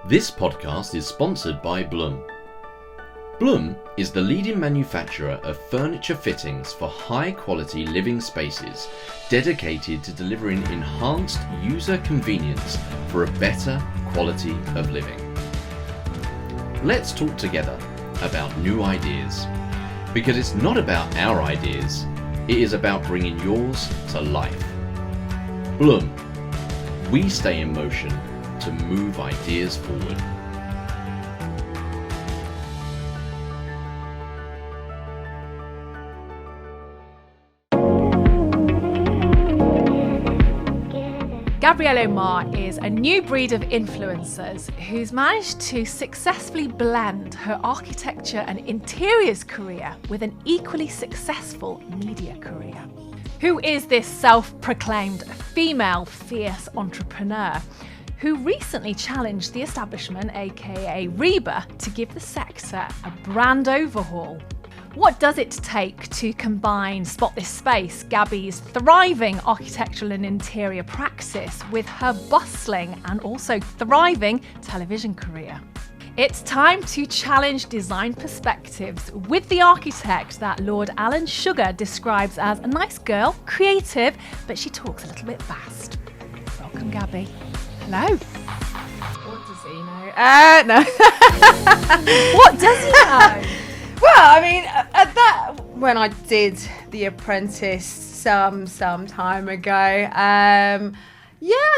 This podcast is sponsored by Blum. Blum is the leading manufacturer of furniture fittings for high-quality living spaces, dedicated to delivering enhanced user convenience for a better quality of living. Let's talk together about new ideas, because it's not about our ideas, it is about bringing yours to life. Blum, we stay in motion to move ideas forward. Gabrielle Omar is a new breed of influencers who's managed to successfully blend her architecture and interiors career with an equally successful media career. Who is this self-proclaimed female fierce entrepreneur who recently challenged the establishment, aka RIBA, to give the sector a brand overhaul? What does it take to combine Spot This Space, Gabby's thriving architectural and interior practice, with her bustling and also thriving television career? It's time to challenge design perspectives with the architect that Lord Alan Sugar describes as a nice girl, creative, but she talks a little bit fast. Welcome, Gabby. Hello. What does he know? No. What does he know? Well, I mean, at that, when I did The Apprentice some time ago, I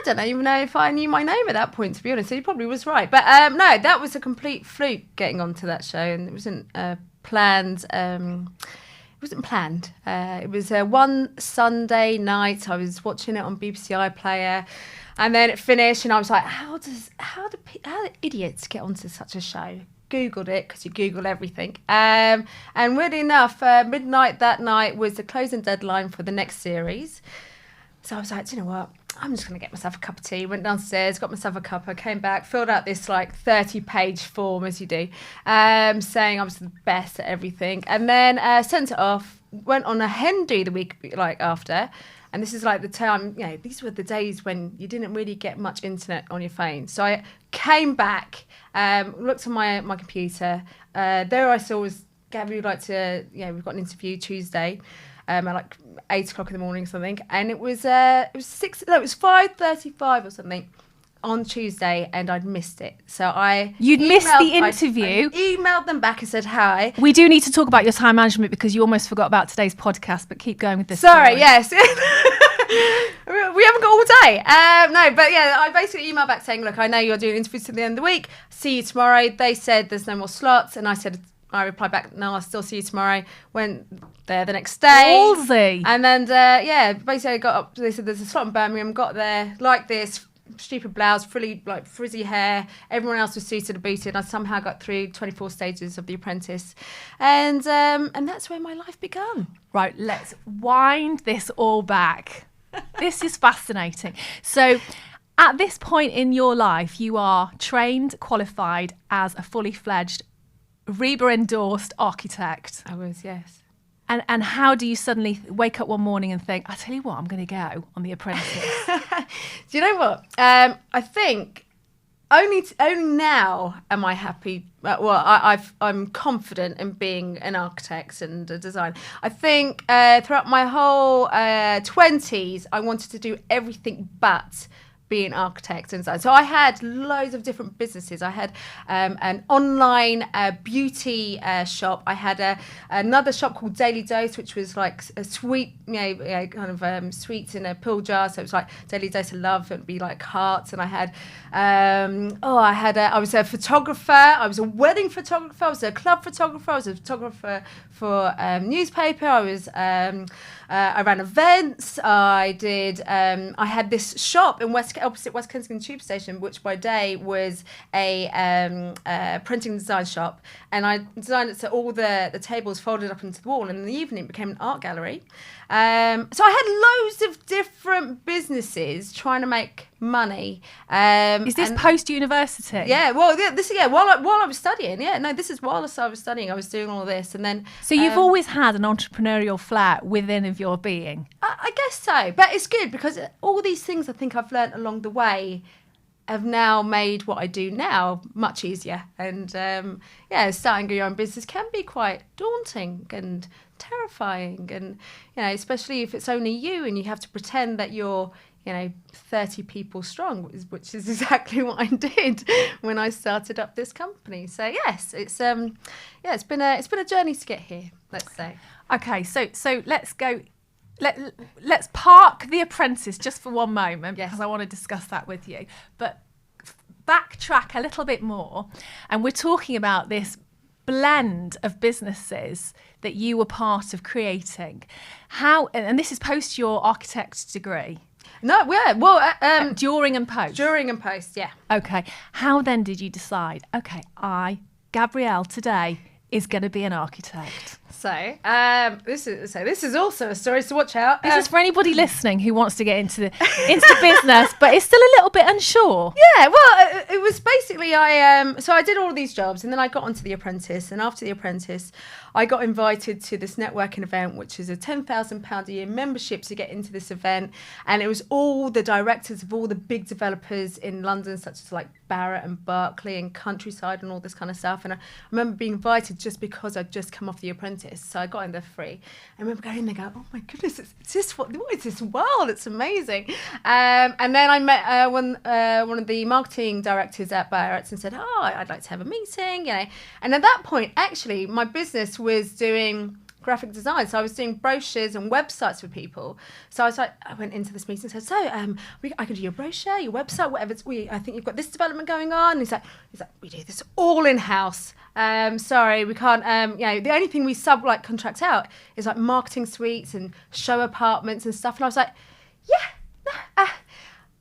don't even know if I knew my name at that point, to be honest. He probably was right. But no, that was a complete fluke getting onto that show, and it wasn't planned. It wasn't planned. It was one Sunday night. I was watching it on BBC iPlayer, and then it finished, and I was like, how do idiots get onto such a show? Googled it, because you Google everything. And weirdly enough, midnight that night was the closing deadline for the next series. So I was like, do you know what? I'm just going to get myself a cup of tea. Went downstairs, got myself a cuppa, came back, filled out this 30-page form, as you do, saying I was the best at everything. And then sent it off, went on a hen do the week after. And this is the time, these were the days when you didn't really get much internet on your phone. So I came back, looked on my computer. There I saw was, Gabby would like to, we've got an interview Tuesday at 8 o'clock in the morning or something. And it was 5:35 or something on Tuesday, and I'd missed it. So You'd missed the interview? I emailed them back and said hi. We do need to talk about your time management, because you almost forgot about today's podcast, but keep going with this. Sorry, story. yes. We haven't got all day. I basically emailed back saying, look, I know you're doing interviews to the end of the week. See you tomorrow. They said there's no more slots. And I replied back, no, I'll still see you tomorrow. Went there the next day. Ballsy. And then, basically I got up. They said there's a slot in Birmingham. Got there like this. Stupid blouse, frizzy hair. Everyone else was suited and booted. I somehow got through 24 stages of The Apprentice, and that's where my life began. Right, let's wind this all back. This is fascinating. So, at this point in your life, you are trained, qualified as a fully fledged RIBA endorsed architect. I was, yes. And how do you suddenly wake up one morning and think, I tell you what, I'm going to go on The Apprentice? Do you know what? I think only now am I happy. I'm confident in being an architect and a designer. I think throughout my whole 20s, I wanted to do everything but be an architect and design. So I had loads of different businesses. I had an online beauty shop. I had another shop called Daily Dose, which was like a sweet, sweets in a pill jar. So it was like Daily Dose of Love. It would be like hearts. And I had, I was a photographer. I was a wedding photographer. I was a club photographer. I was a photographer for newspaper. I ran events. I had this shop in opposite West Kensington Tube Station, which by day was a printing design shop, and I designed it so all the tables folded up into the wall, and in the evening it became an art gallery. So I had loads of different businesses trying to make money. Is this post-university? Yeah, well, while I was studying. Yeah, no, this is while I was studying. I was doing all this, and then. So you've always had an entrepreneurial flair within of your being. I guess so, but it's good because all these things I think I've learnt along the way have now made what I do now much easier. And starting your own business can be quite daunting and terrifying, and especially if it's only you and you have to pretend that you're 30 people strong, which is exactly what I did when I started up this company. So yes, it's been a journey to get here, let's say. Okay, so let's go. Let's park The Apprentice just for one moment, because I want to discuss that with you. But backtrack a little bit more, and we're talking about this blend of businesses that you were part of creating. How, and this is post your architect degree. No, yeah, well, during and post. During and post, yeah. Okay, how then did you decide? Okay, Gabrielle today is going to be an architect. So this is also a story, so watch out. This is for anybody listening who wants to get into business, but is still a little bit unsure. Yeah, well, it was basically so I did all of these jobs, and then I got onto The Apprentice, and after The Apprentice, I got invited to this networking event, which is a £10,000 a year membership to get into this event, and it was all the directors of all the big developers in London, such as like Barratt and Berkeley and Countryside and all this kind of stuff. And I remember being invited just because I'd just come off The Apprentice, so I got in there free. I remember going in there, going, "Oh my goodness, what is this world? It's amazing!" And then I met one of the marketing directors at Barratt and said, "Oh, I'd like to have a meeting," And at that point, actually, my business was doing graphic design, so I was doing brochures and websites for people. So I went into this meeting and said, "So, I can do your brochure, your website, whatever. I think you've got this development going on." And he's like, "We do this all in house. Sorry, we can't. The only thing we contract out is like marketing suites and show apartments and stuff." And I was like, "Yeah, no,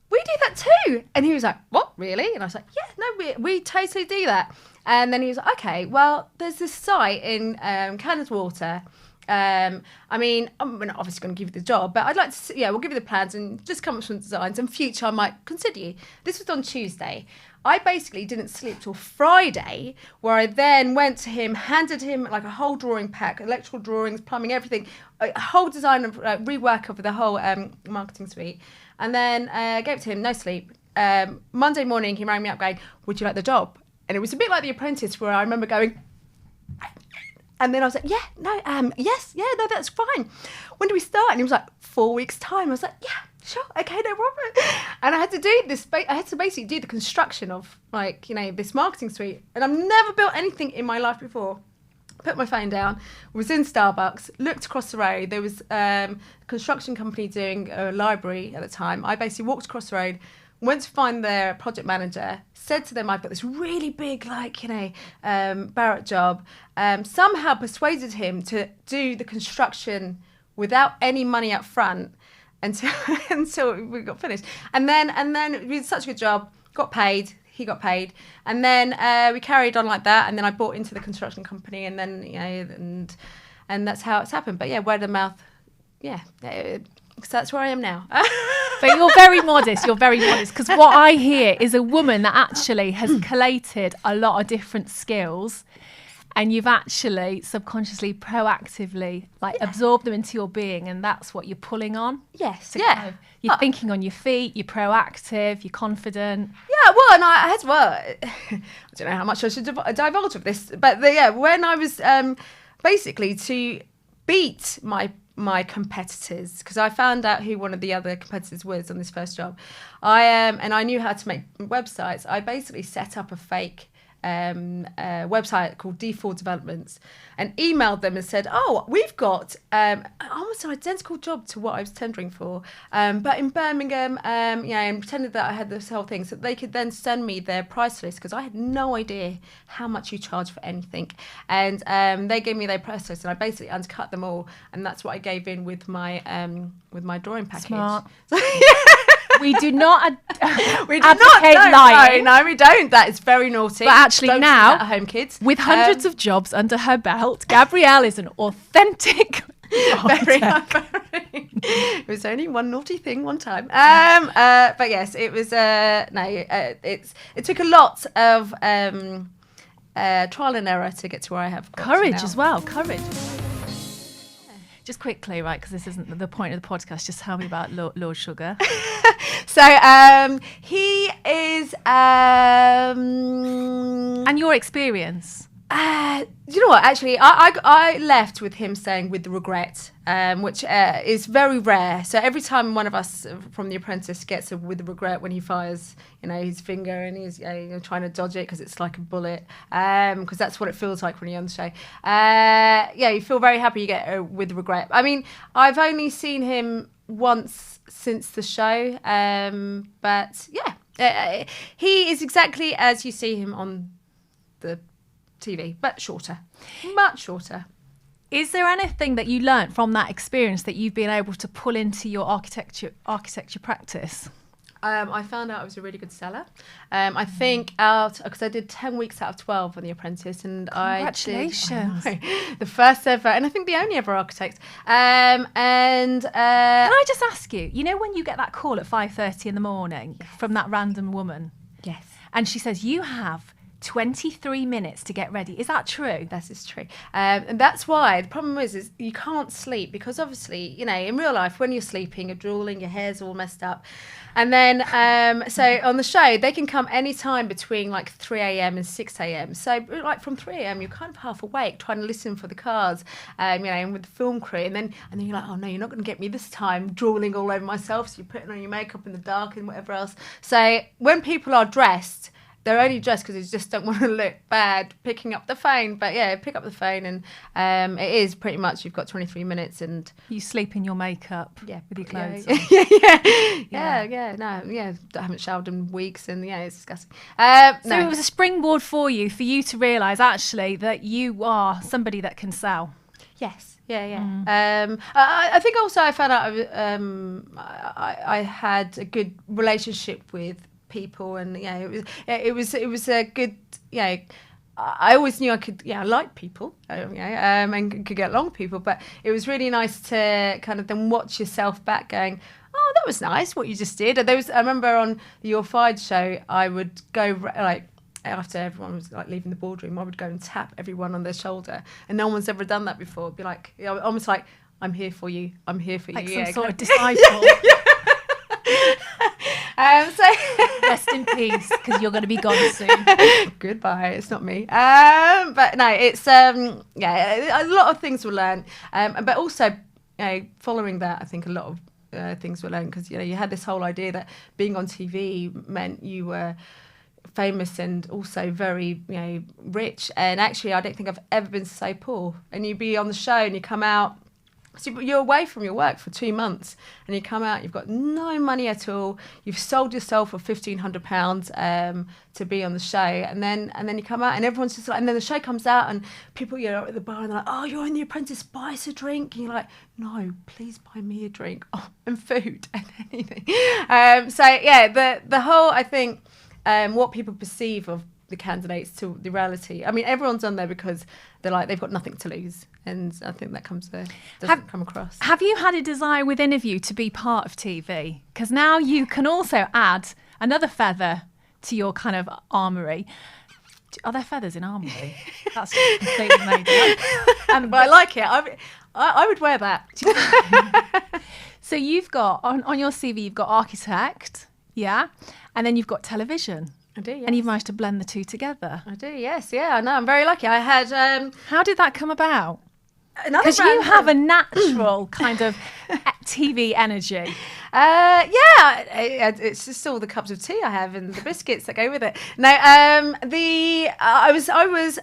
we do that too." And he was like, "What, really?" And I was like, "Yeah, no, we totally do that." And then he was like, "Okay, well, there's this site in Canada Water. I mean, we're not obviously going to give you the job, but I'd like to, we'll give you the plans and just come up with some designs. In future, I might consider you." This was on Tuesday. I basically didn't sleep till Friday, where I then went to him, handed him like a whole drawing pack, electrical drawings, plumbing, everything, a whole design of rework of the whole marketing suite. And then gave it to him, no sleep. Monday morning, he rang me up going, "Would you like the job?" And it was a bit like The Apprentice, where I remember going, and then I was like, "Yeah, no, yes, yeah, no, that's fine. When do we start?" And he was like, 4 weeks' time. I was like, "Yeah, sure, okay, no problem." And I had to do this. I had to basically do the construction of this marketing suite. And I've never built anything in my life before. Put my phone down, was in Starbucks, looked across the road. There was a construction company doing a library at the time. I basically walked across the road, went to find their project manager, said to them, "I've got this really big, Barratt job." Somehow persuaded him to do the construction without any money up front until we got finished. And then we did such a good job, got paid. He got paid, and then we carried on like that. And then I bought into the construction company, and then and that's how it's happened. But yeah, word of mouth, so that's where I am now. But you're very modest. Because what I hear is a woman that actually has collated a lot of different skills, and you've actually subconsciously, proactively, absorbed them into your being, and that's what you're pulling on. Yes, You're thinking on your feet. You're proactive. You're confident. Yeah, well, and I don't know how much I should divulge of this, but when I was basically to beat my competitors, because I found out who one of the other competitors was on this first job. And I knew how to make websites. I basically set up a fake website called D4 Developments and emailed them and said, "Oh, we've got almost an identical job to what I was tendering for, but in Birmingham," and pretended that I had this whole thing so that they could then send me their price list, because I had no idea how much you charge for anything. And they gave me their price list, and I basically undercut them all, and that's what I gave in with my drawing package. Smart. We do not advocate lying. No, we don't. That is very naughty. But actually don't now, do that at home, kids, with hundreds of jobs under her belt, Gabrielle is an authentic It was only one naughty thing one time. But yes, it was it took a lot of trial and error to get to where I have got courage to now. as well. Courage. Just quickly, right, because this isn't the point of the podcast, just tell me about Lord Sugar. So he is... and your experience. You know what? Actually, I left with him saying with regret, which is very rare. So every time one of us from The Apprentice gets a with regret when he fires, his finger and he's trying to dodge it because it's like a bullet, because that's what it feels like when you're on the show. You feel very happy you get a with regret. I mean, I've only seen him once since the show, but yeah, he is exactly as you see him on the TV, but shorter, much shorter. Is there anything that you learnt from that experience that you've been able to pull into your architecture practice? I found out I was a really good seller. I think because I did 10 weeks out of 12 on The Apprentice, and congratulations. I did the first ever, and I think the only ever architect. Can I just ask you, when you get that call at 5:30 in the morning from that random woman? Yes. And she says, you have 23 minutes to get ready. Is that true? That is true. And that's why the problem is you can't sleep, because obviously, in real life, when you're sleeping, you're drooling, your hair's all messed up. And then, so on the show, they can come anytime between like 3 a.m. and 6 a.m. So like from 3 a.m., you're kind of half awake trying to listen for the cars, and with the film crew. And then you're like, oh no, you're not going to get me this time, drooling all over myself. So you're putting on your makeup in the dark and whatever else. So when people are dressed, they're only dressed because they just don't want to look bad picking up the phone. But yeah, pick up the phone, and it is pretty much you've got 23 minutes, and you sleep in your makeup with your clothes on. I haven't showered in weeks, and it's disgusting. So it was a springboard for you to realise actually that you are somebody that can sell. Yes. I think also I found out I had a good relationship with people, and it was a good I always knew I could like people, and could get along with people, but it was really nice to kind of then watch yourself back going, oh, that was nice what you just did. And I remember on the You're Fired show, I would go like after everyone was like leaving the boardroom, I would go and tap everyone on their shoulder, and no one's ever done that before. It'd be like almost like, I'm here for you, like some sort of disciple. So rest in peace, because you're going to be gone soon. Goodbye. It's not me. But no, it's a lot of things were learned, but also following that, I think a lot of things were learned, because you had this whole idea that being on TV meant you were famous and also very rich, and actually I don't think I've ever been so poor. And you be on the show and you come out. So you're away from your work for 2 months, and you come out, you've got no money at all. You've sold yourself for £1,500 to be on the show, and then you come out, and everyone's just like, and then the show comes out, and people at the bar, and they're like, oh, you're in The Apprentice, buy us a drink. And you're like, no, please buy me a drink, and food and anything. The whole, I think, what people perceive of the candidates to the reality. I mean, everyone's on there because they're like, they've got nothing to lose, and I think that doesn't come across. Have you had a desire within of you to be part of TV? Because now you can also add another feather to your kind of armoury. Are there feathers in armoury? That's just completely made up. But I like it. I would wear that. So you've got on your CV, you've got architect, and then you've got television. I do, yes. And you've managed to blend the two together. I do, yes. Yeah, I know. I'm very lucky. I had... How did that come about? Because you have a natural kind of TV energy. It's just all the cups of tea I have and the biscuits that go with it. No, I was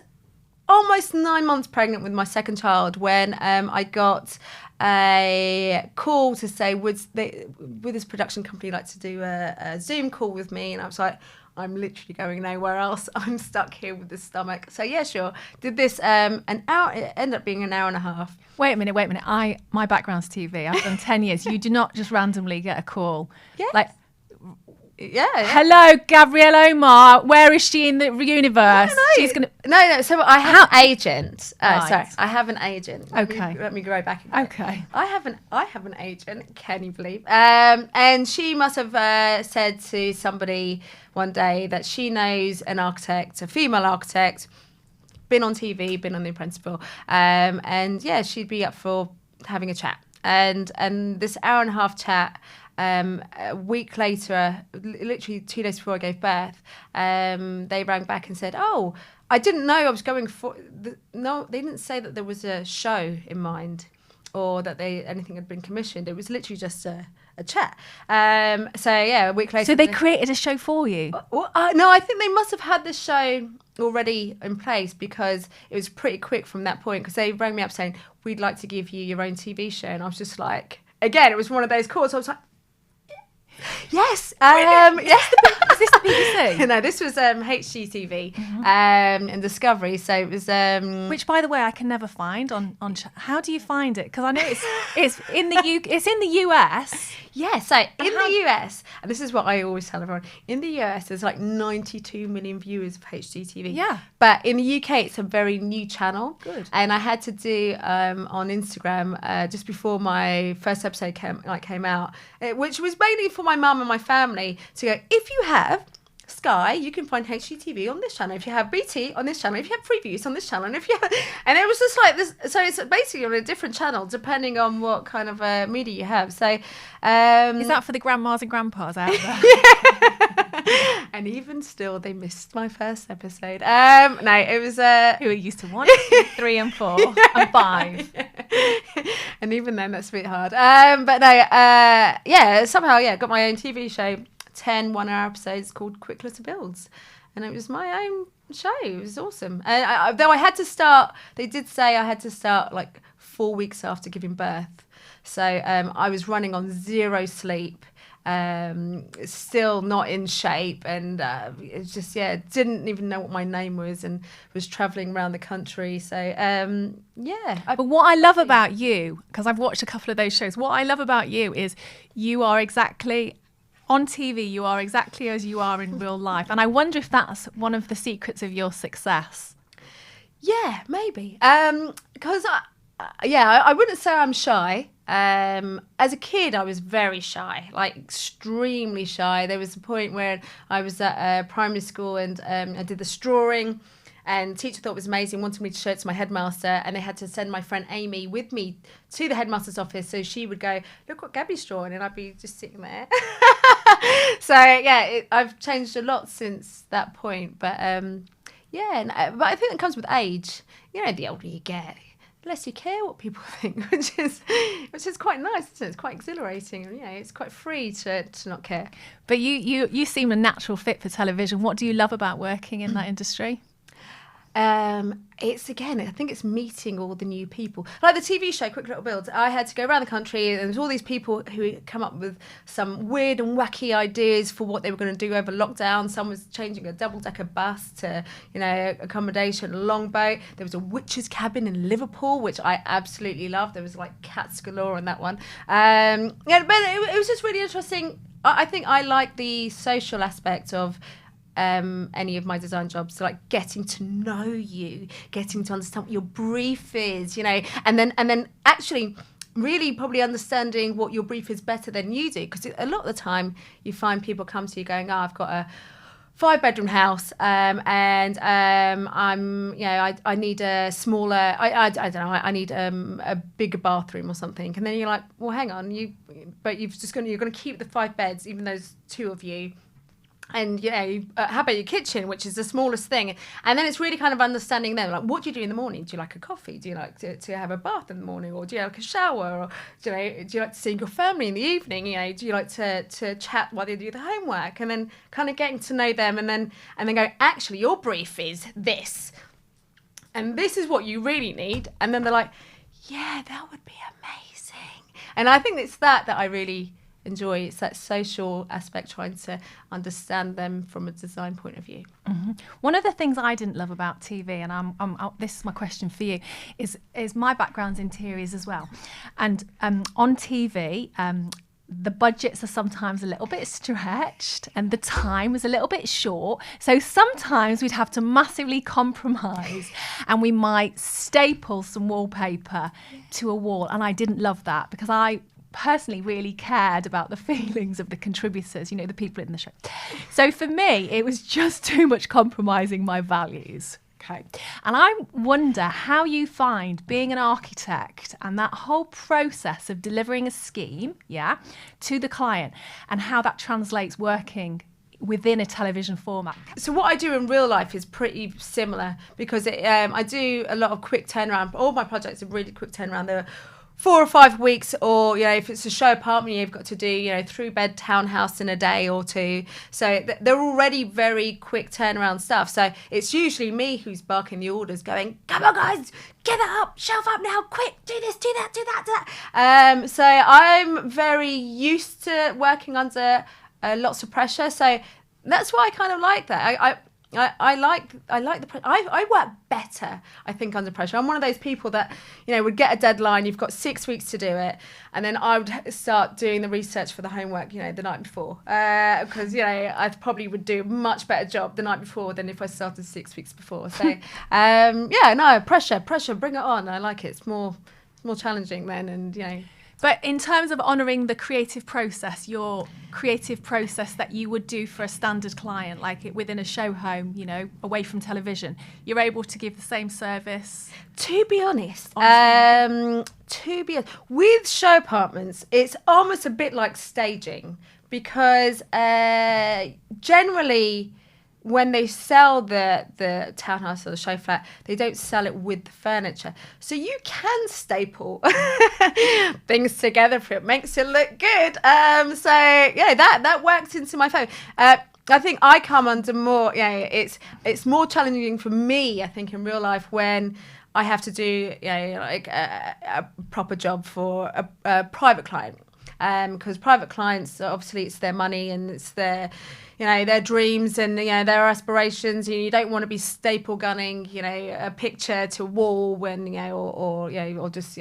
almost 9 months pregnant with my second child when I got a call to say, would this production company like to do a Zoom call with me? And I was like, I'm literally going nowhere else. I'm stuck here with this stomach. So yeah, sure. Did this an hour. It ended up being an hour and a half. Wait a minute. My background's TV. I've done 10 years. You do not just randomly get a call. Yeah. Yeah. Hello, Gabrielle Omar. Where is she in the universe? No. She's gonna. No. So I have an agent. Right. Sorry, I have an agent. Let me go back again. Okay. I have an agent. Can you believe? And she must have said to somebody one day that she knows an architect, a female architect, been on TV, been on The Apprentice, and yeah, she'd be up for having a chat. And this hour and a half chat, a week later, literally 2 days before I gave birth, they rang back and said, "Oh, I didn't know I was going for." No, they didn't say that there was a show in mind, or that anything had been commissioned. It was literally just a chat. So yeah, a week later. So they created a show for you? No, I think they must have had the show already in place, because it was pretty quick from that point, because they rang me up saying, "We'd like to give you your own TV show." And I was just like, again, it was one of those calls. I was like, yes. Yes. Is this the BBC? No, this was HGTV and Discovery. So it was which, by the way, I can never find on. How do you find it? Because I know it's in the it's in the US. Yeah, so in the US, and this is what I always tell everyone, in the US there's like 92 million viewers of HGTV. Yeah. But in the UK it's a very new channel. Good. And I had to do on Instagram just before my first episode came out, which was mainly for my mum and my family, to go, if you have Sky, you can find HGTV on this channel. If you have BT, on this channel. If you have Freeview, it's on this channel. And if you have, and it was just like this. So it's basically on a different channel depending on what kind of media you have. So is that for the grandmas and grandpas out there? And even still, they missed my first episode. No, it was who are used to 1, 2, 3, and 4, and 5. And even then, that's a bit hard. But no, somehow, got my own TV show. 10 one-hour episodes called Quick Little Builds, and it was my own show. It was awesome. Though I had to start, they did say I had to start like 4 weeks after giving birth, so I was running on 0 sleep, still not in shape, and it's just didn't even know what my name was, and was traveling around the country. So but what I love about you, because I've watched a couple of those shows, what I love about you is you are exactly on TV, you are exactly as you are in real life. And I wonder if that's one of the secrets of your success. Yeah, maybe. Because, I wouldn't say I'm shy. As a kid, I was very shy, like extremely shy. There was a point where I was at primary school, and I did the strawing. And the teacher thought it was amazing, wanted me to show it to my headmaster, and they had to send my friend Amy with me to the headmaster's office, so she would go, "Look what Gabby's drawing," and I'd be just sitting there. So I've changed a lot since that point, but but I think it comes with age. You know, the older you get, the less you care what people think, which is quite nice, isn't it? It's quite exhilarating, and it's quite free to not care. But you seem a natural fit for television. What do you love about working in that industry? I think it's meeting all the new people. Like the TV show Quick Little Builds, I had to go around the country, and there's all these people who come up with some weird and wacky ideas for what they were going to do over lockdown. Some was changing a double-decker bus to, accommodation, a longboat. There was a witch's cabin in Liverpool, which I absolutely loved. There was like cats galore on that one. But it was just really interesting. I think I like the social aspect of any of my design jobs, so like getting to know you, getting to understand what your brief is, and then actually really probably understanding what your brief is better than you do, because a lot of the time you find people come to you going, I've got a 5-bedroom house, and I need a smaller, I don't know, I need a bigger bathroom or something, and then you're like, well, hang on, you're going to keep the 5 beds, even though there's 2 of you. And how about your kitchen, which is the smallest thing? And then it's really kind of understanding them, like, what do you do in the morning? Do you like a coffee? Do you like to have a bath in the morning, or do you like a shower, or do you like to see your family in the evening? Do you like to chat while they do the homework? And then kind of getting to know them, and then go, actually, your brief is this, and this is what you really need. And then they're like, yeah, that would be amazing. And I think it's that I really enjoy. It's that social aspect, trying to understand them from a design point of view. Mm-hmm. One of the things I didn't love about TV, and this is my question for you, is my background's interiors as well, and on TV, the budgets are sometimes a little bit stretched, and the time is a little bit short. So sometimes we'd have to massively compromise, and we might staple some wallpaper to a wall, and I didn't love that, because I personally really cared about the feelings of the contributors, the people in the show. So for me, it was just too much compromising my values. Okay. And I wonder how you find being an architect and that whole process of delivering a scheme, to the client, and how that translates working within a television format. So what I do in real life is pretty similar, because I do a lot of quick turnaround. All my projects are really quick turnaround. They're 4 or 5 weeks, or if it's a show apartment, you've got to do 3-bed townhouse in a day or two. So they're already very quick turnaround stuff. So it's usually me who's barking the orders, going, "Come on, guys, get that up, shelf up now, quick, do this, do that, do that, do that." So I'm very used to working under lots of pressure. So that's why I kind of like that. I like the I work better, I think, under pressure. I'm one of those people that would get a deadline, you've got 6 weeks to do it, and then I would start doing the research for the homework the night before, because I probably would do a much better job the night before than if I started 6 weeks before. So pressure, bring it on. I like it. It's more challenging then, and But in terms of honouring the creative process, your creative process that you would do for a standard client, like within a show home, away from television, you're able to give the same service? To be honest, with show apartments, it's almost a bit like staging, because generally, when they sell the townhouse or the show flat, they don't sell it with the furniture. So you can staple things together for it. Makes it look good. That works into my phone. I think I come under more, it's more challenging for me, I think, in real life, when I have to do a proper job for a private client. Because private clients, obviously, it's their money and it's their dreams and their aspirations. You don't want to be staple gunning a picture to a wall when or just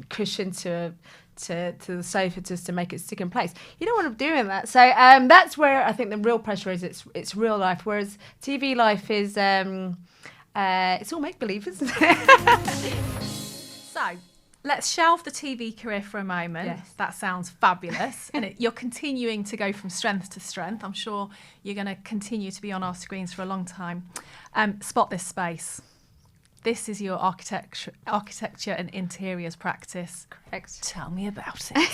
cushion to the sofa just to make it stick in place. You don't want to be doing that. So that's where I think the real pressure is. It's real life, whereas TV life is it's all make believe, isn't it? So let's shelve the TV career for a moment. Yes. That sounds fabulous. And you're continuing to go from strength to strength. I'm sure you're going to continue to be on our screens for a long time. Spot This Space. This is your architecture and interiors practice. Correct. Tell me about it.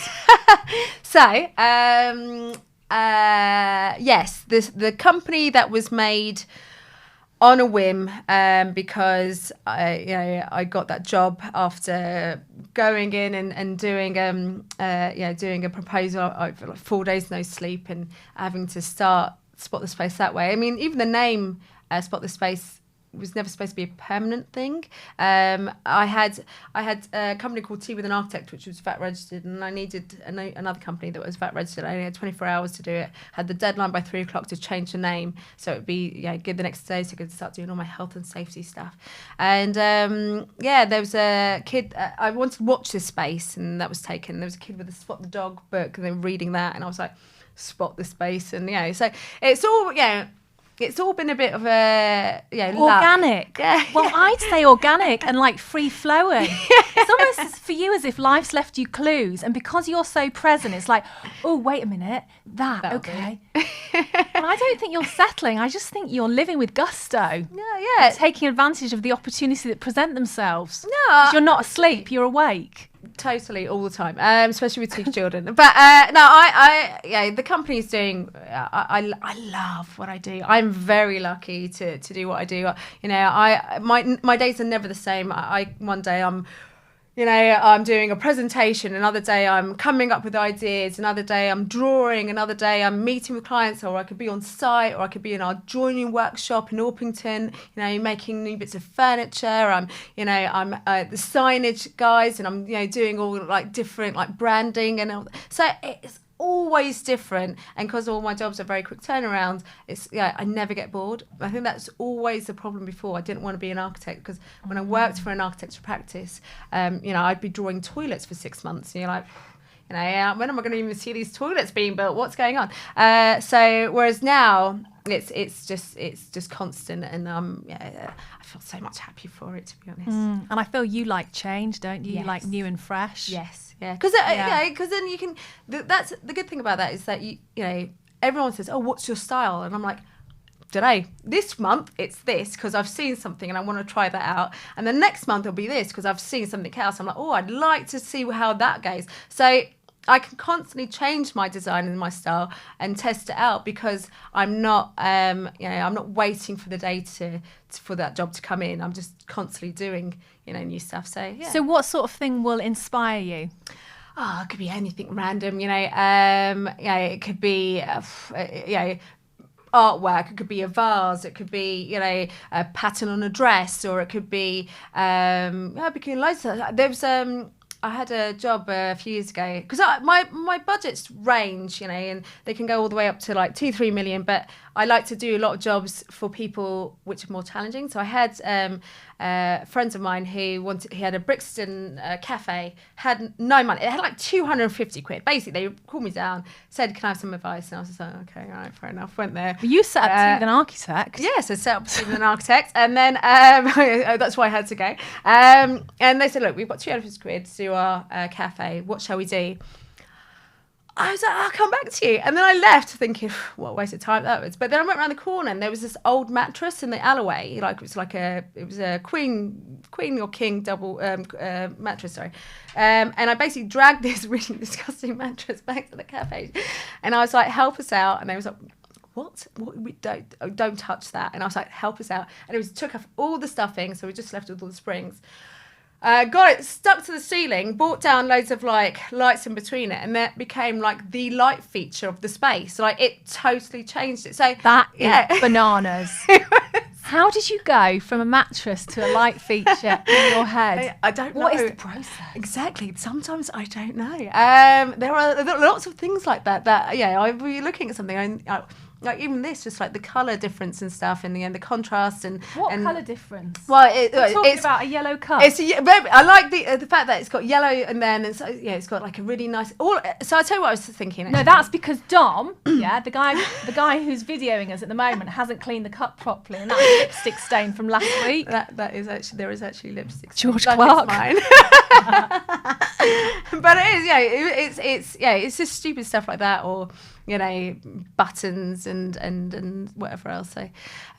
So, yes, the company that was made on a whim, because I got that job after going in and doing doing a proposal, like 4 days no sleep, and having to start Spot the Space that way. I mean, even the name Spot the Space was never supposed to be a permanent thing. I had a company called Tea with an Architect, which was VAT registered, and I needed another company that was VAT registered. I only had 24 hours to do it. Had the deadline by 3 o'clock to change the name, so it'd be good the next day, so I could start doing all my health and safety stuff. And there was a kid. I wanted to watch this space, and that was taken. There was a kid with a Spot the Dog book, and they were reading that, and I was like, Spot the Space, and so it's all It's all been a bit of a organic. Yeah. Well, I'd say organic and like free flowing. It's almost for you as if life's left you clues, and because you're so present, it's like, oh, wait a minute, That'll okay. Well, I don't think you're settling. I just think you're living with gusto. Yeah. Taking advantage of the opportunity that present themselves. No, 'Cause you're not asleep, you're awake. Totally, all the time, especially with 2 children. But the company's doing. I love what I do. I'm very lucky to do what I do. My days are never the same. One day I'm doing a presentation, another day I'm coming up with ideas, another day I'm drawing, another day I'm meeting with clients, or I could be on site, or I could be in our joining workshop in Orpington, making new bits of furniture. I'm the signage guys, and I'm doing all like different like branding and all. So it's always different, and because all my jobs are very quick turnaround, I never get bored. I think that's always the problem. Before, I didn't want to be an architect, because when I worked for an architecture practice, I'd be drawing toilets for 6 months, and you're like, when am I going to even see these toilets being built? What's going on? So whereas now it's just constant, and I feel so much happy for it, to be honest. And I feel you like change, don't you? Yes. You like new and fresh. Yes. Yeah, because then you can. That's the good thing about that, is that you everyone says, "Oh, what's your style?" And I'm like, don't know, this month it's this because I've seen something and I want to try that out. And the next month it'll be this because I've seen something else. I'm like, oh, I'd like to see how that goes. So I can constantly change my design and my style and test it out because I'm not, I'm not waiting for the day for that job to come in. I'm just constantly doing, new stuff. So, yeah. So what sort of thing will inspire you? Oh, it could be anything random, it could be, artwork, it could be a vase, it could be, a pattern on a dress, or it could be, loads of that. There was, I had a job a few years ago because my budgets range, and they can go all the way up to like 2-3 million. But I like to do a lot of jobs for people which are more challenging. So I had friends of mine he had a Brixton cafe, had no money. It had like 250 quid. Basically, they called me down, said, "Can I have some advice?" And I was just like, "Okay, all right, fair enough." Went there. Well, you set up to see an architect. Yes, I set up to see an architect, and then that's why I had to go. And they said, "Look, we've got 250 quid to do our cafe. What shall we do?" I was like, "I'll come back to you." And then I left thinking, what a waste of time that was. But then I went around the corner and there was this old mattress in the alleyway. It was a queen or king double mattress, sorry. And I basically dragged this really disgusting mattress back to the cafe. And I was like, "Help us out." And they was like, "What? We don't touch that." And I was like, "Help us out." And it took off all the stuffing, so we just left with all the springs. Got it stuck to the ceiling, brought down loads of like lights in between it, and that became like the light feature of the space. Like it totally changed it. So That is bananas. How did you go from a mattress to a light feature in your head? I don't know. What is the process? Exactly. Sometimes I don't know. There are lots of things like that. I'll be looking at something and like even this, just like the colour difference and stuff, and the contrast and what colour difference? Well, it's about a yellow cup. I like the fact that it's got yellow and then it's got like a really nice. So I'll tell you what I was thinking. Actually. No, that's because Dom, the guy who's videoing us at the moment, hasn't cleaned the cup properly, and that's a lipstick stain from last week. That is actually there is actually lipstick. George Clark. Mine. But it is, it's just stupid stuff like that, or buttons and whatever else. So,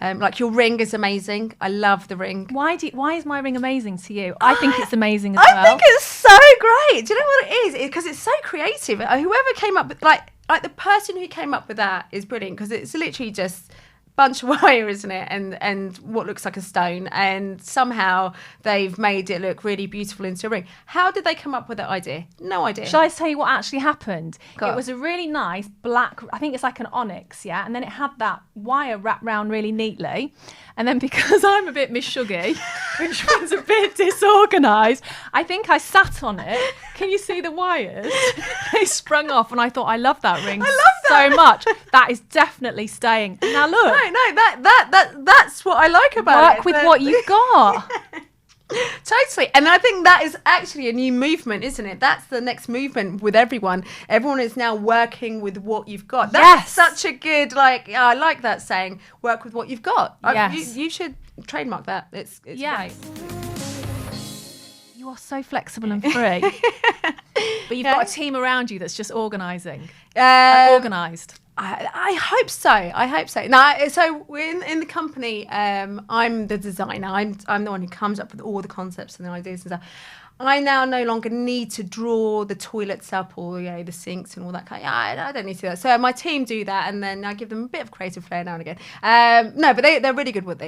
like your ring is amazing. I love the ring. Why is my ring amazing to you? I think it's amazing as well. I think it's so great. Do you know what it is? Because it's so creative. Whoever came up with like the person who came up with that is brilliant, because it's literally just bunch of wire, isn't it, and what looks like a stone, and somehow they've made it look really beautiful into a ring. How did they come up with that idea? No idea. Shall I tell you what actually happened? Go on. It was a really nice black, I think it's like an onyx, yeah, and then it had that wire wrapped round really neatly, and then because I'm a bit misshuggy, which was a bit disorganised, I think I sat on it. Can you see the wires? They sprung off, and I thought, I love that ring so much. That is definitely staying. Now look. No, that's what I like about it. Work with what you've got. Totally. And I think that is actually a new movement, isn't it? That's the next movement with everyone. Everyone is now working with what you've got. That's such a good, I like that saying, work with what you've got. Yes. You should trademark that. It's great. You are so flexible and free. But you've got a team around you that's just organising. Organised. I hope so. Now, so in the company, I'm the designer. I'm the one who comes up with all the concepts and the ideas and stuff. I now no longer need to draw the toilets up or the sinks and all that kind. I don't need to do that. So my team do that, and then I give them a bit of creative flair now and again. No, but they're really good with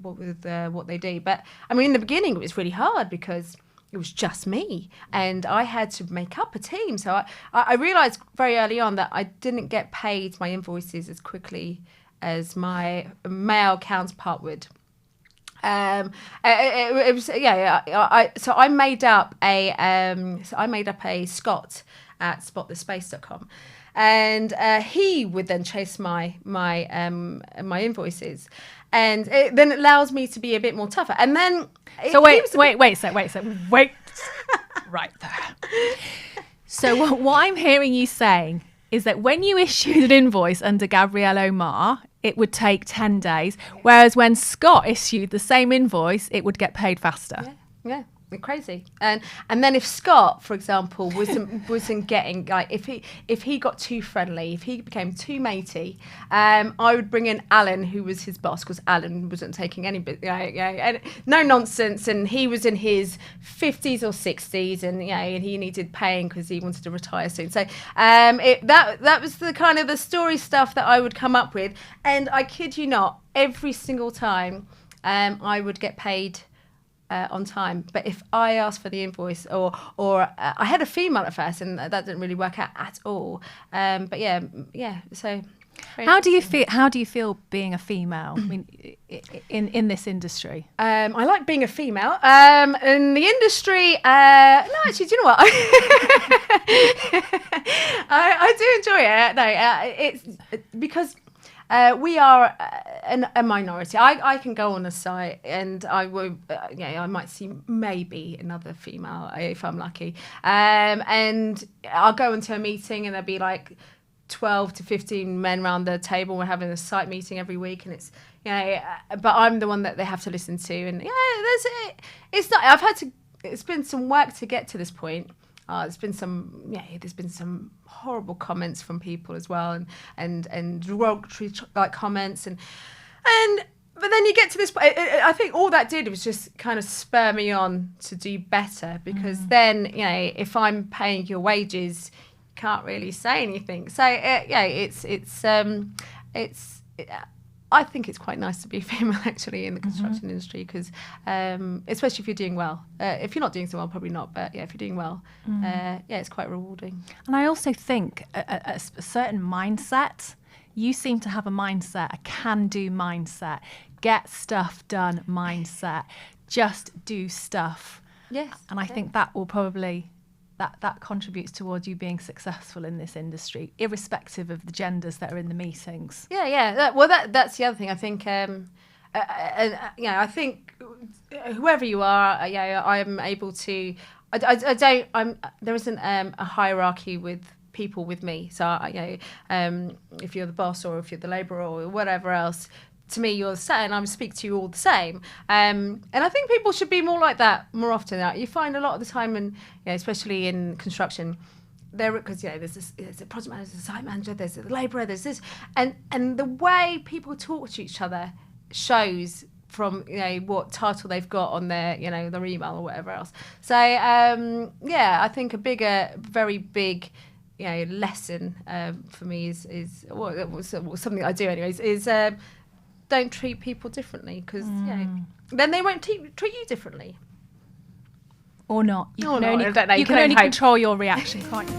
what they do. But I mean, in the beginning, it was really hard because it was just me, and I had to make up a team. So I realised very early on that I didn't get paid my invoices as quickly as my male counterpart would. It was So I made up a Scott at spotthespace.com. And he would then chase my invoices, and then it allows me to be a bit more tougher. And then wait, right there. So what I'm hearing you saying is that when you issued an invoice under Gabrielle Omar, it would take 10 days, whereas when Scott issued the same invoice, it would get paid faster. Yeah. crazy. And then if Scott, for example, wasn't getting, like, if he got too friendly, if he became too matey, I would bring in Alan, who was his boss, because Alan wasn't taking any bit, and no nonsense, and he was in his 50s or 60s, and and he needed paying because he wanted to retire soon. So that was the kind of the story stuff that I would come up with, and I kid you not, every single time I would get paid on time. But if I asked for the invoice, or I had a female at first, and that didn't really work out at all. But so. How do you feel being a female? I mean, in this industry? I like being a female. In the industry, no, actually, do you know what? I do enjoy it. No, it's because we are a minority. I can go on a site and I will, I might see maybe another female if I'm lucky. And I'll go into a meeting and there'll be like 12 to 15 men around the table. We're having a site meeting every week, and it's but I'm the one that they have to listen to, and it's not. It's been some work to get to this point. There's been some horrible comments from people as well, and derogatory comments, but then you get to this point. I think all that did was just kind of spur me on to do better, because then if I'm paying your wages, can't really say anything. So I think it's quite nice to be female actually in the construction industry, because especially if you're doing well. If you're not doing so well, probably not, but if you're doing well, it's quite rewarding. And I also think a certain mindset. You seem to have a mindset, a can-do mindset, get stuff done mindset, just do stuff. Yes. And I think that will probably that contributes towards you being successful in this industry, irrespective of the genders that are in the meetings. Well, that's the other thing. I think, I think whoever you are, I am able to. There isn't a hierarchy with people with me. So, if you're the boss or if you're the labourer or whatever else, to me, you're the same, and I would speak to you all the same. And I think people should be more like that more often. You find a lot of the time, and especially in construction, because there's a project manager, there's a site manager, there's a labourer, there's this, and the way people talk to each other shows from what title they've got on their their email or whatever else. So I think a very big lesson for me is something I do anyways is. Don't treat people differently, because then they won't treat you differently. Or not. You can only control your reaction, can't you?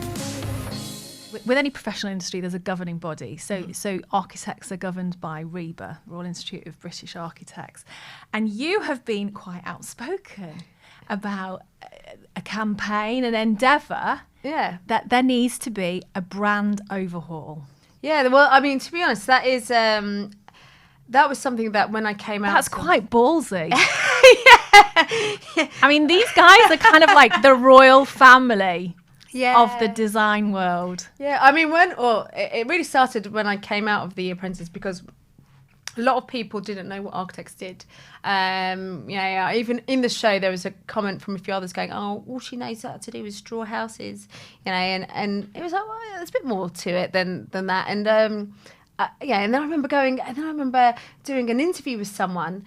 With any professional industry, there's a governing body. So architects are governed by RIBA, Royal Institute of British Architects. And you have been quite outspoken about a campaign, an endeavour, that there needs to be a brand overhaul. Yeah, well, I mean, to be honest, that is... that was something that when I came out... That's quite ballsy. I mean, these guys are kind of like the royal family of the design world. Yeah, I mean, it really started when I came out of the Apprentice, because a lot of people didn't know what architects did. Even in the show, there was a comment from a few others going, "Oh, all she knows how to do is draw houses," and it was like, well, there's a bit more to it than that. And and then I remember doing an interview with someone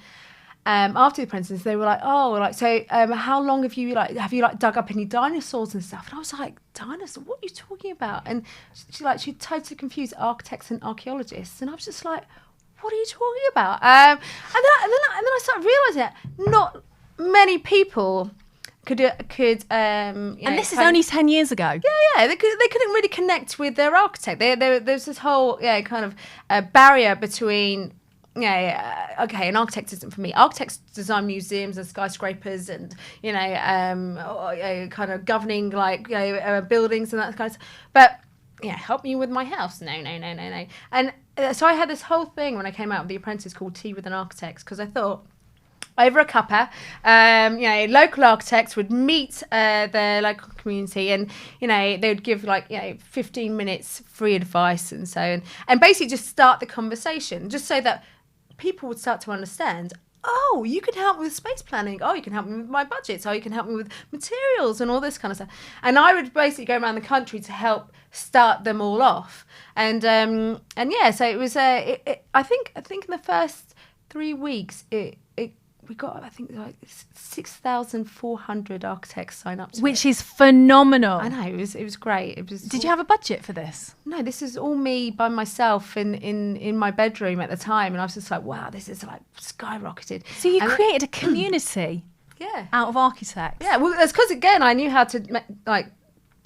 after the Apprentice. They were like, so how long have you dug up any dinosaurs and stuff? And I was like, dinosaurs? What are you talking about? And she totally confused architects and archaeologists, and I was just like, what are you talking about? And then I started realising that not many people could and this is only 10 years ago. They couldn't really connect with their architect. There's this whole kind of barrier between an architect isn't for me. Architects design museums and skyscrapers and kind of governing buildings and that kind of stuff. But help me with my house. No. And so I had this whole thing when I came out of The Apprentice called Tea with an Architect, because I thought, over a cuppa, local architects would meet their local community, and they would give 15 minutes free advice and so on, and basically just start the conversation, just so that people would start to understand oh, you can help me with space planning. Oh, you can help me with my budgets. Oh, you can help me with materials and all this kind of stuff. And I would basically go around the country to help start them all off. And yeah, so it was. I think in the first 3 weeks, we got, I think, like 6,400 architects sign up to Which it. is phenomenal. I know, it was great. It was. Did you have a budget for this? No, this is all me by myself in my bedroom at the time, and I was just like, wow, this is like skyrocketed. So you And created a community yeah, out of architects. yeah. Well, that's because again, I knew how to like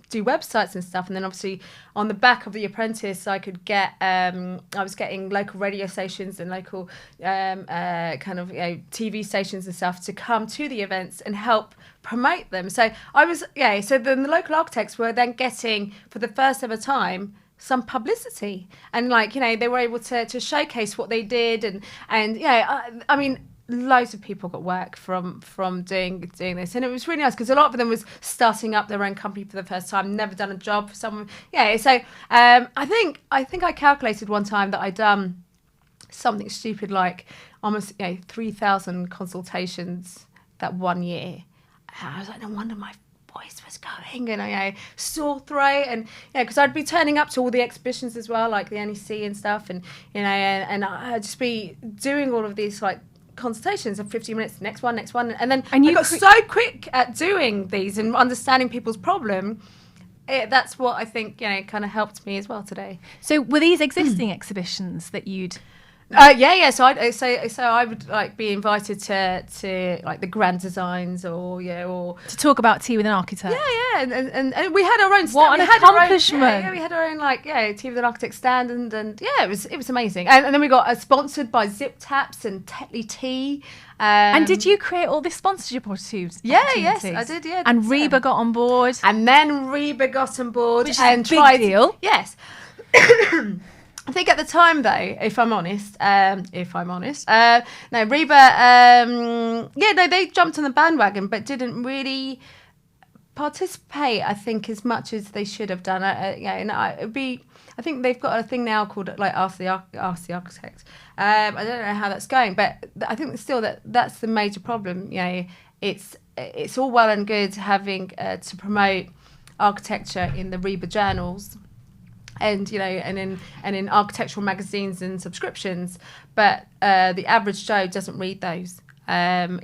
do websites and stuff, and then obviously on the back of the Apprentice, I could get. I was getting local radio stations and local kind of TV stations and stuff to come to the events and help promote them. So I was So then the local architects were then getting, for the first ever time, some publicity, and they were able to showcase what they did, and I mean, loads of people got work from doing this, and it was really nice because a lot of them was starting up their own company for the first time, never done a job for someone. So I think I calculated one time that I'd done something stupid like almost 3,000 consultations that one year. And I was like, no wonder my voice was going, and sore throat, and because I'd be turning up to all the exhibitions as well, like the NEC and stuff, and and I'd just be doing all of these like consultations of 15 minutes, next one, and then I got so quick at doing these and understanding people's problem. That's what I think kind of helped me as well today. So were these existing exhibitions that you'd? Yeah. So I would like be invited to like the grand designs or To talk about tea with an architect. Yeah, and we had our own. What an accomplishment! We had our own tea with an architect stand, and it was amazing. And then we got sponsored by Zip Taps and Tetley Tea. And did you create all this sponsorship opportunities? Yes, I did. Yeah, and RIBA got on board, and then RIBA got on board, which is a big deal. Yes. I think at the time, though, if I'm honest, no, RIBA, they jumped on the bandwagon, but didn't really participate, I think, as much as they should have done. I think they've got a thing now called like Ask the Architect. I don't know how that's going, but I think still that's the major problem. It's all well and good having to promote architecture in the RIBA journals, and in architectural magazines and subscriptions, but the average Joe doesn't read those. So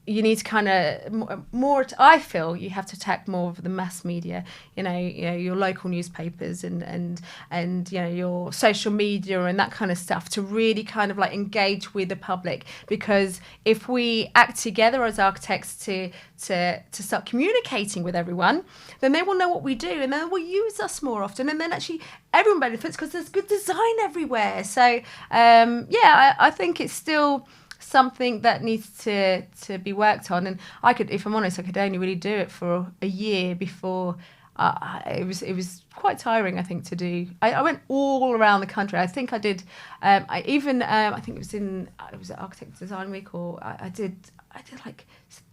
you need to kind of more. I feel you have to attack more of the mass media. Your local newspapers and your social media and that kind of stuff to really kind of like engage with the public. Because if we act together as architects to start communicating with everyone, then they will know what we do, and then will use us more often, and then actually everyone benefits because there's good design everywhere. So I think it's still something that needs to be worked on, and if I'm honest, I could only really do it for a year before it was quite tiring, I think, to do. I went all around the country. I think I did. I think it was at Architect Design Week, or I did like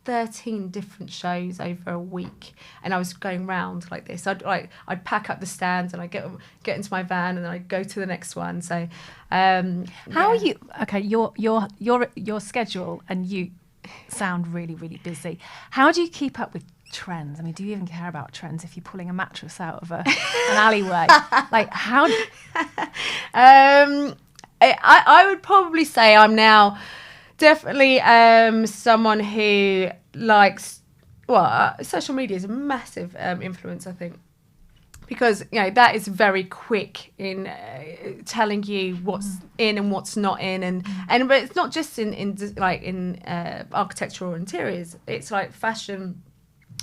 13 different shows over a week, and I was going round like this. I'd pack up the stands and I'd get into my van, and then I'd go to the next one. So how are you? Okay, your schedule, and you sound really, really busy. How do you keep up with trends? I mean, do you even care about trends if you're pulling a mattress out of an alleyway? Like, how? I would probably say I'm now definitely someone who likes. Social media is a massive influence, I think, because that is very quick in telling you what's in and what's not in, but it's not just in architectural interiors. It's like fashion.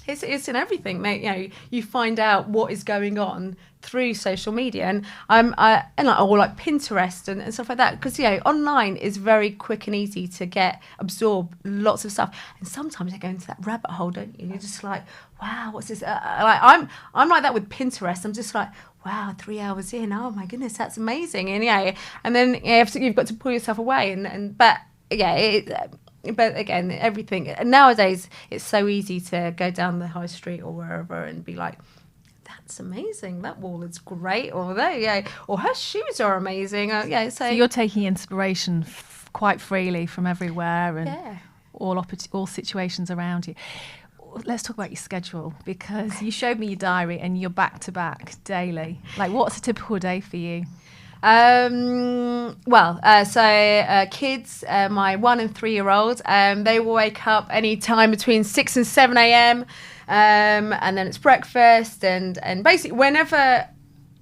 It's in everything, mate. You find out what is going on through social media, and like Pinterest and stuff like that. Because online is very quick and easy to absorb lots of stuff, and sometimes you go into that rabbit hole, don't you? And you're just like, wow, what's this? I'm like that with Pinterest. I'm just like, wow, 3 hours in, oh my goodness, that's amazing, and then you've got to pull yourself away, But again, everything nowadays, it's so easy to go down the high street or wherever and be like, that's amazing, that wall is great, or her shoes are amazing. So you're taking inspiration quite freely from everywhere and Yeah. all situations around you. Let's talk about your schedule, because you showed me your diary and you're back to back daily. Like, what's a typical day for you? Kids, my 1 and 3-year-old, they will wake up any time between 6 and 7 a.m. And then it's breakfast and basically whenever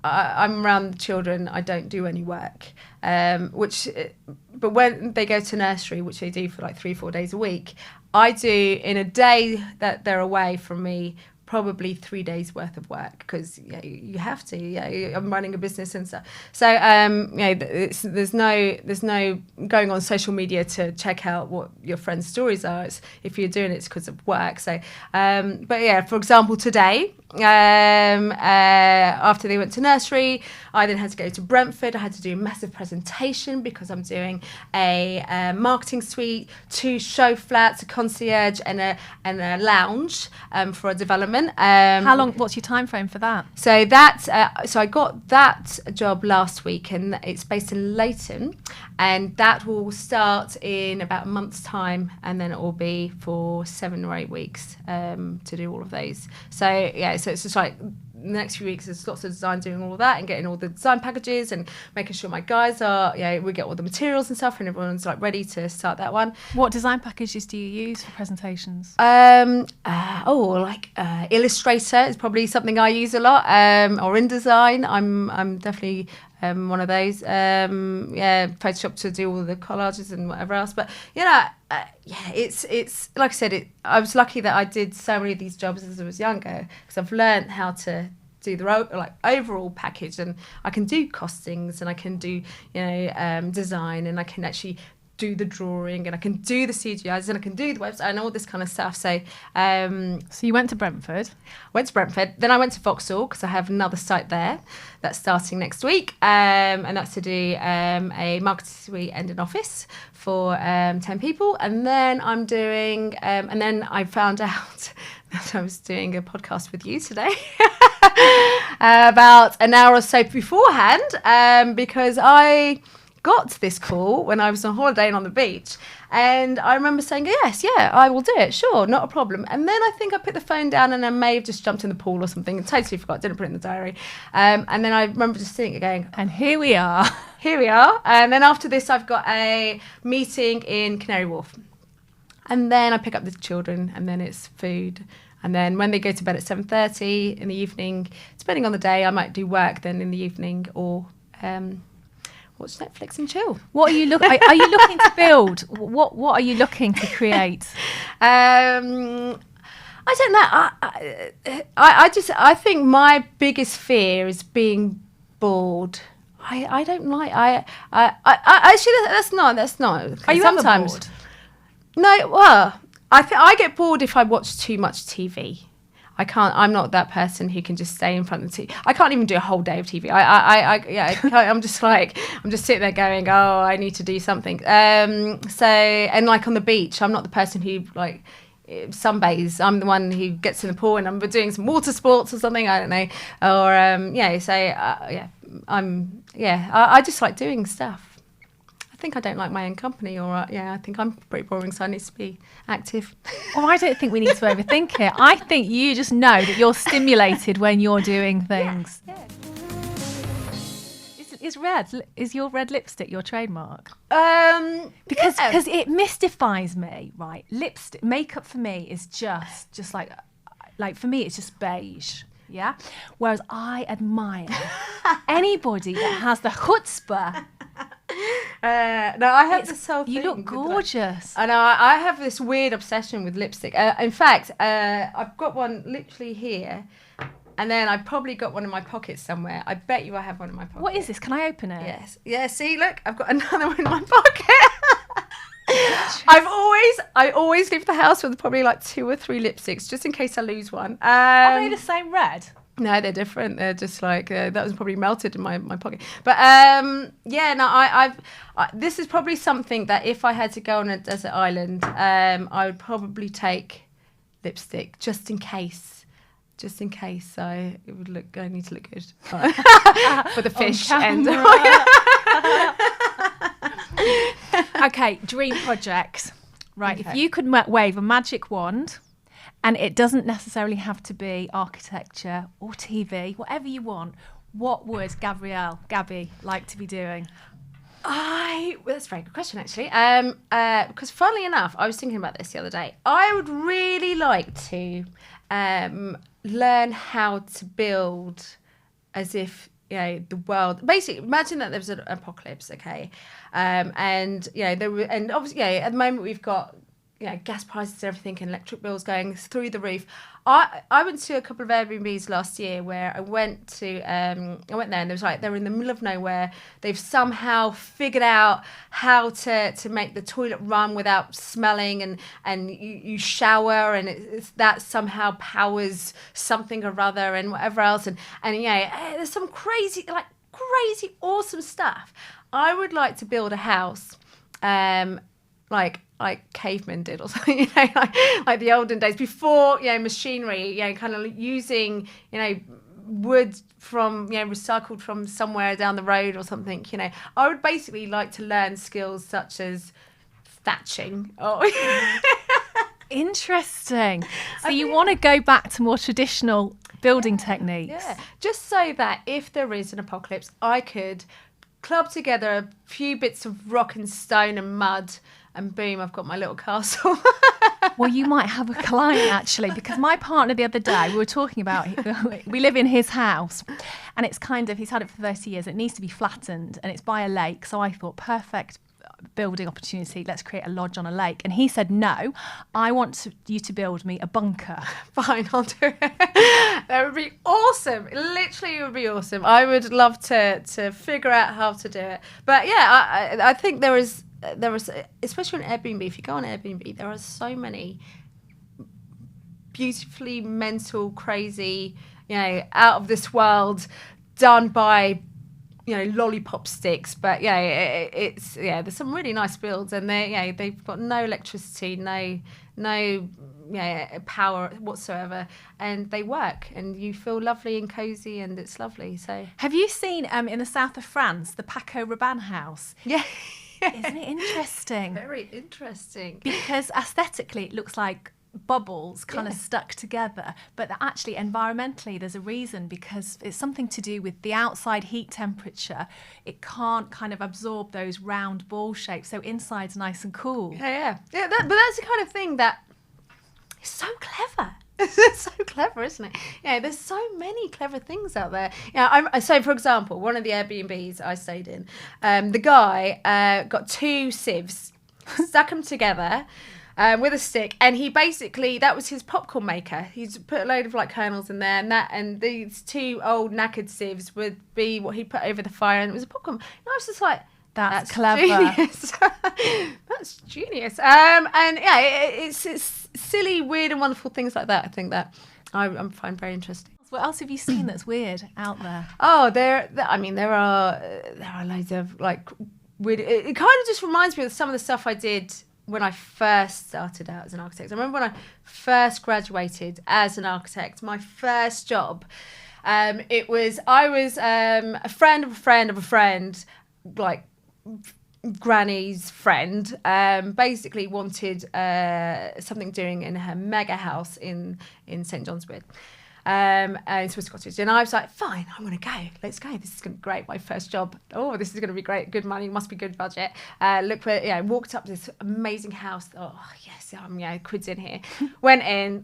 I'm around the children, I don't do any work. But when they go to nursery, which they do for like 3-4 days a week, I do in a day that they're away from me probably 3 days worth of work, because you have to. I'm running a business and stuff. So there's no going on social media to check out what your friends' stories are. If you're doing it, it's because of work. So, for example, today, after they went to nursery, I then had to go to Brentford. I had to do a massive presentation because I'm doing a marketing suite, 2 show flats, a concierge, and a lounge for a development. How long? What's your time frame for that? So I got that job last week, and it's based in Leighton, and that will start in about a month's time, and then it will be for 7 or 8 weeks to do all of those. So it's just like the next few weeks there's lots of design, doing all of that and getting all the design packages and making sure my guys are we get all the materials and stuff, and everyone's like ready to start that one. What design packages do you use for presentations? Illustrator is probably something I use a lot, or InDesign. I'm definitely one of those. Photoshop to do all the collages and whatever else. But it's like I said, I was lucky that I did so many of these jobs as I was younger, because I've learned how to do the overall package, and I can do costings, and I can do design, and I can actually do the drawing, and I can do the CGIs, and I can do the website and all this kind of stuff. So you went to Brentford? Went to Brentford. Then I went to Vauxhall, because I have another site there that's starting next week, and that's to do a marketing suite and an office for 10 people. And then I'm doing, and then I found out that I was doing a podcast with you today about an hour or so beforehand, because I got this call when I was on holiday and on the beach, and I remember saying yes, I will do it, sure, not a problem. And then I think I put the phone down, and I may have just jumped in the pool or something and totally forgot, didn't put it in the diary, and then I remember just sitting there going, and here we are. And then after this I've got a meeting in Canary Wharf, and then I pick up the children, and then it's food. And then when they go to bed at 7:30 in the evening, depending on the day, I might do work then in the evening, or watch Netflix and chill. What are you looking? Are you looking to build? What are you looking to create? I don't know. I think my biggest fear is being bored. I don't like. I actually that's not. Are you sometimes ever bored? No. Well, I get bored if I watch too much TV. I can't. I'm not that person who can just stay in front of the TV. I can't even do a whole day of TV. I'm just sitting there going, oh, I need to do something. And like on the beach, I'm not the person who like sunbathes. I'm the one who gets in the pool and I'm doing some water sports or something. I don't know. Or I just like doing stuff. I think I don't like my own company, or I think I'm pretty boring, so I need to be active. Well, I don't think we need to overthink it. I think you just know that you're stimulated when you're doing things. Yeah. Is your red lipstick your trademark? Because it mystifies me, right? Lipstick makeup for me is just like for me it's just beige. Yeah. Whereas I admire anybody that has the chutzpah. No, I have this whole thing. You look gorgeous. I know. I have this weird obsession with lipstick. In fact, I've got one literally here, and then I've probably got one in my pocket somewhere. I bet you I have one in my pocket. What is this? Can I open it? Yes. Yeah. See, look, I've got another one in my pocket. I always leave the house with probably like 2 or 3 lipsticks just in case I lose one. Are they the same red? No, they're different. They're just like that was probably melted in my pocket. But this is probably something that if I had to go on a desert island, I would probably take lipstick just in case. Just in case, so it would look. I need to look good for the fish and. Okay, dream project. Right, Okay. if you could wave a magic wand, and it doesn't necessarily have to be architecture or TV, whatever you want, what would Gabby, like to be doing? Well, that's a very good question, actually. Because funnily enough, I was thinking about this the other day. I would really like to learn how to build as if the world. Basically, imagine that there was an apocalypse, okay, and there were, and obviously, at the moment we've got gas prices and everything, and electric bills going through the roof. I went to a couple of Airbnbs last year where I went there and there was they're in the middle of nowhere. They've somehow figured out how to make the toilet run without smelling, and you shower, and that somehow powers something or other and whatever else, and there's some crazy awesome stuff. I would like to build a house like cavemen did or something, like the olden days before machinery, kind of using wood from recycled from somewhere down the road or something. I would basically like to learn skills such as thatching. Interesting. So you want to go back to more traditional building techniques? Yeah, just so that if there is an apocalypse, I could club together a few bits of rock and stone and mud, and boom, I've got my little castle. Well, you might have a client actually, because my partner the other day, we were talking about, we live in his house, and it's he's had it for 30 years. It needs to be flattened, and it's by a lake. So I thought, perfect building opportunity. Let's create a lodge on a lake. And he said, no, I want you to build me a bunker. Fine, I'll do it. That would be awesome. Literally, it would be awesome. I would love to figure out how to do it. But yeah, I think there was, especially on Airbnb, if you go on Airbnb, there are so many beautifully mental, crazy, out of this world, done by lollipop sticks. But there's some really nice builds, and they've got no electricity, no power whatsoever, and they work, and you feel lovely and cozy, and it's lovely. So have you seen in the south of France the Paco Rabanne house? Yeah. Isn't it interesting? Very interesting. Because aesthetically it looks like bubbles kind of stuck together, but actually environmentally there's a reason, because it's something to do with the outside heat temperature. It can't kind of absorb those round ball shapes, so inside's nice and cool. But that's the kind of thing that is so clever. It's so clever, isn't it? There's so many clever things out there. So for example, one of the Airbnbs I stayed in, the guy got two sieves, stuck them together with a stick, and he basically, that was his popcorn maker. He's put a load of kernels in there, and these two old knackered sieves would be what he put over the fire, and it was a popcorn. And I was just like, that's clever. Genius. That's genius. It's silly, weird, and wonderful things like that. I think that I find very interesting. What else have you seen that's weird out there? Oh, there are loads of weird. It kind of just reminds me of some of the stuff I did when I first started out as an architect. I remember when I first graduated as an architect, my first job. I was a friend of a friend of a friend, granny's friend, basically wanted something doing in her mega house in St John's Wood, in Swiss Cottage, and I was like, fine, I'm gonna go, let's go, this is gonna be great, my first job, this is gonna be great, good money, must be good budget. Walked up to this amazing house, yes, quids in here. Went in,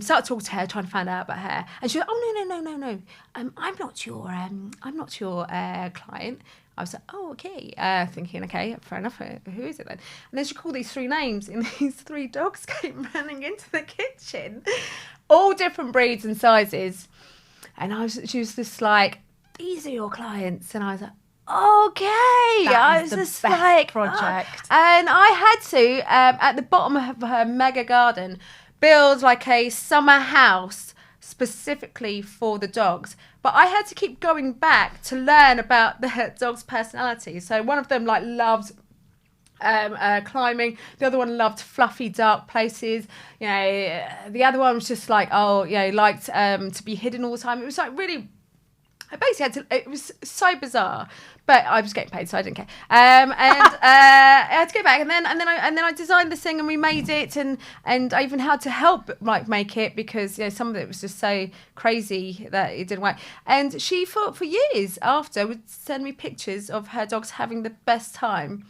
started talking to her, trying to find out about her, and she was like, no, I'm not your client. I was like, okay. Thinking, okay, fair enough. Who is it then? And then she called these three names, and these three dogs came running into the kitchen, all different breeds and sizes. And she was just like, these are your clients. And I was like, okay. That I is was the just best project. And I had to, at the bottom of her mega garden, build a summer house specifically for the dogs. But I had to keep going back to learn about the dog's personality. So one of them loved climbing. The other one loved fluffy, dark places. The other one was just liked to be hidden all the time. It was really I basically had to. It was so bizarre, but I was getting paid, so I didn't care. I had to go back, and then I designed this thing, and we made it, and I even had to help like make it because some of it was just so crazy that it didn't work. And she for years after would send me pictures of her dogs having the best time.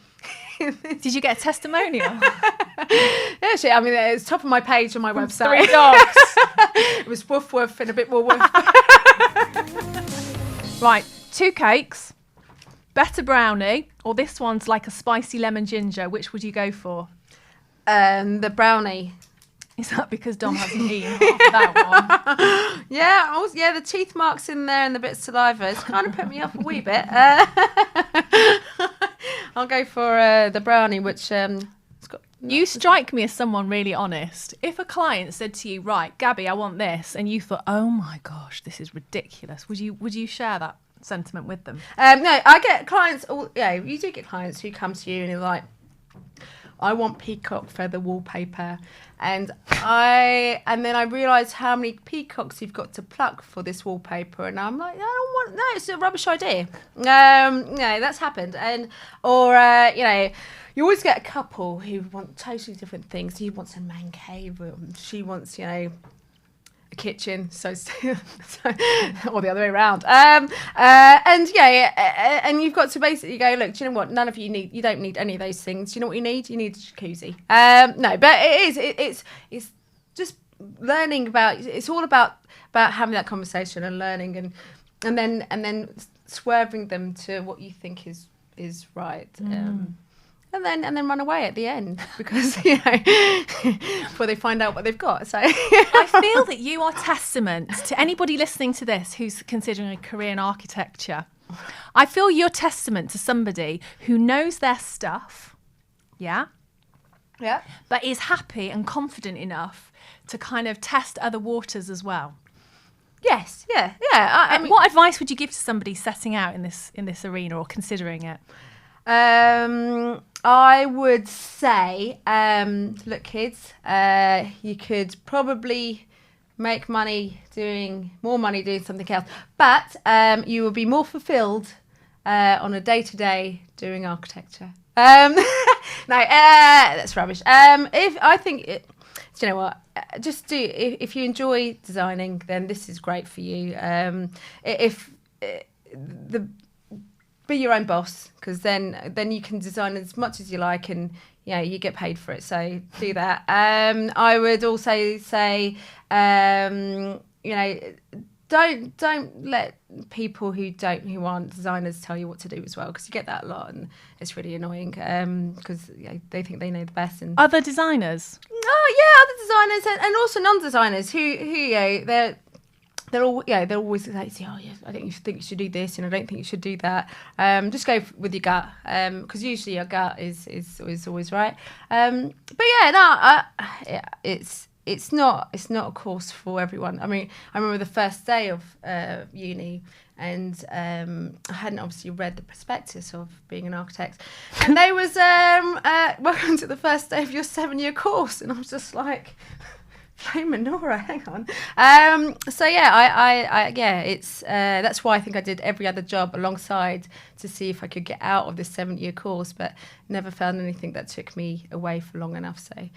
Did you get a testimonial? Yeah, I mean, it's top of my page on my website. 3 dogs. It was woof woof and a bit more woof. Right, 2 cakes, better brownie, or this one's like a spicy lemon ginger. Which would you go for? The brownie. Is that because Dom hasn't eaten half of that one? Yeah, the teeth marks in there and the bit of saliva. It's kind of put me off a wee bit. I'll go for the brownie, which You strike me as someone really honest. If a client said to you, right, Gabby, I want this, and you thought, oh my gosh, this is ridiculous, would you share that sentiment with them? No, I get clients. You do get clients who come to you and they're like, I want peacock feather wallpaper, and then I realise how many peacocks you've got to pluck for this wallpaper, and I'm like, it's a rubbish idea. That's happened, you always get a couple who want totally different things. He wants a man cave, she wants a kitchen, or the other way around. And you've got to basically go, look, do you know what? None of you don't need any of those things. Do you know what you need? You need a jacuzzi. No, but it's just learning about. It's all about having that conversation and learning, and then swerving them to what you think is right. And then run away at the end because before they find out what they've got. So I feel that you are testament to anybody listening to this who's considering a career in architecture. I feel you're testament to somebody who knows their stuff, yeah, but is happy and confident enough to kind of test other waters as well. Yes, yeah. I mean, what advice would you give to somebody setting out in this arena or considering it? I would say, look, kids, you could probably make more money doing something else, but you will be more fulfilled on a day-to-day doing architecture. No, that's rubbish. Do you know what? If you enjoy designing, then this is great for you. Be your own boss, because then you can design as much as you like, and you get paid for it. So do that. I would also say, don't let people who aren't designers tell you what to do as well, because you get that a lot, and it's really annoying. Because they think they know the best. And other designers. Oh yeah, other designers and also non-designers who they're always like, oh yeah, I think you should do this, and I don't think you should do that. Just go with your gut, because usually your gut is always right. It's not a course for everyone. I mean, I remember the first day of uni, and I hadn't obviously read the prospectus of being an architect, and they was welcome to the first day of your 7-year course, and I was just like, Flaming Nora, hang on. That's why I think I did every other job alongside to see if I could get out of this 7-year course, but never found anything that took me away for long enough. So,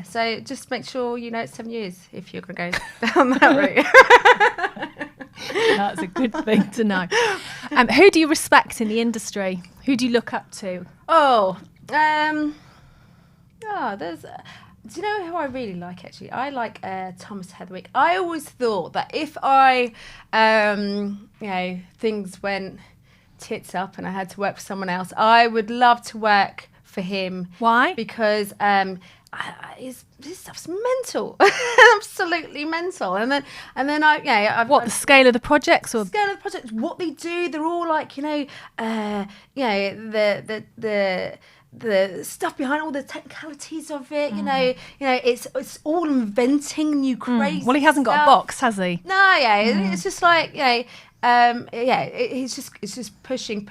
so just make sure it's 7 years if you're going to go down that route. That's a good thing to know. Who do you respect in the industry? Who do you look up to? Do you know who I really like, actually? I like Thomas Heatherwick. I always thought that if I, things went tits up and I had to work for someone else, I would love to work for him. Why? Because his stuff's mental, absolutely mental. And then the scale of the projects, or scale of the projects, what they do? They're all like the stuff behind all the technicalities of it, it's all inventing new crazy. Well, he hasn't got a box, has he? No, it's just like it's just pushing,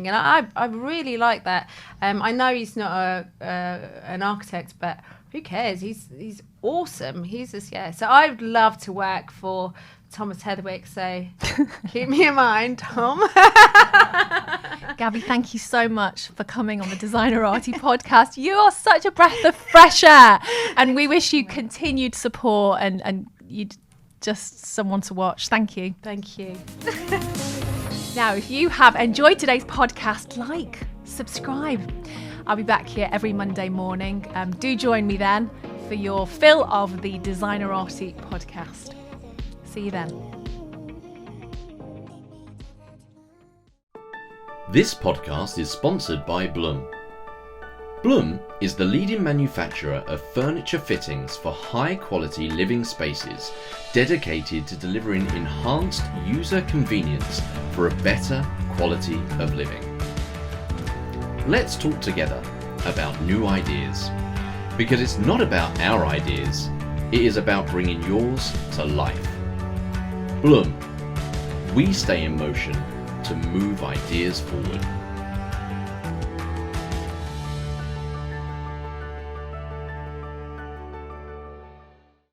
and I really like that. I know he's not an architect, but who cares? He's awesome. He's just, yeah. So I'd love to work for Thomas Heatherwick. So keep me in mind, Tom. Gabby, thank you so much for coming on the Designerati podcast. You are such a breath of fresh air, and we wish you continued support and you just someone to watch. Thank you. Thank you. Now, if you have enjoyed today's podcast, subscribe. I'll be back here every Monday morning. Do join me then for your fill of the Designerati podcast. See you then. This podcast is sponsored by Blum. Blum is the leading manufacturer of furniture fittings for high-quality living spaces, dedicated to delivering enhanced user convenience for a better quality of living. Let's talk together about new ideas, because it's not about our ideas, it is about bringing yours to life. Blum, we stay in motion to move ideas forward.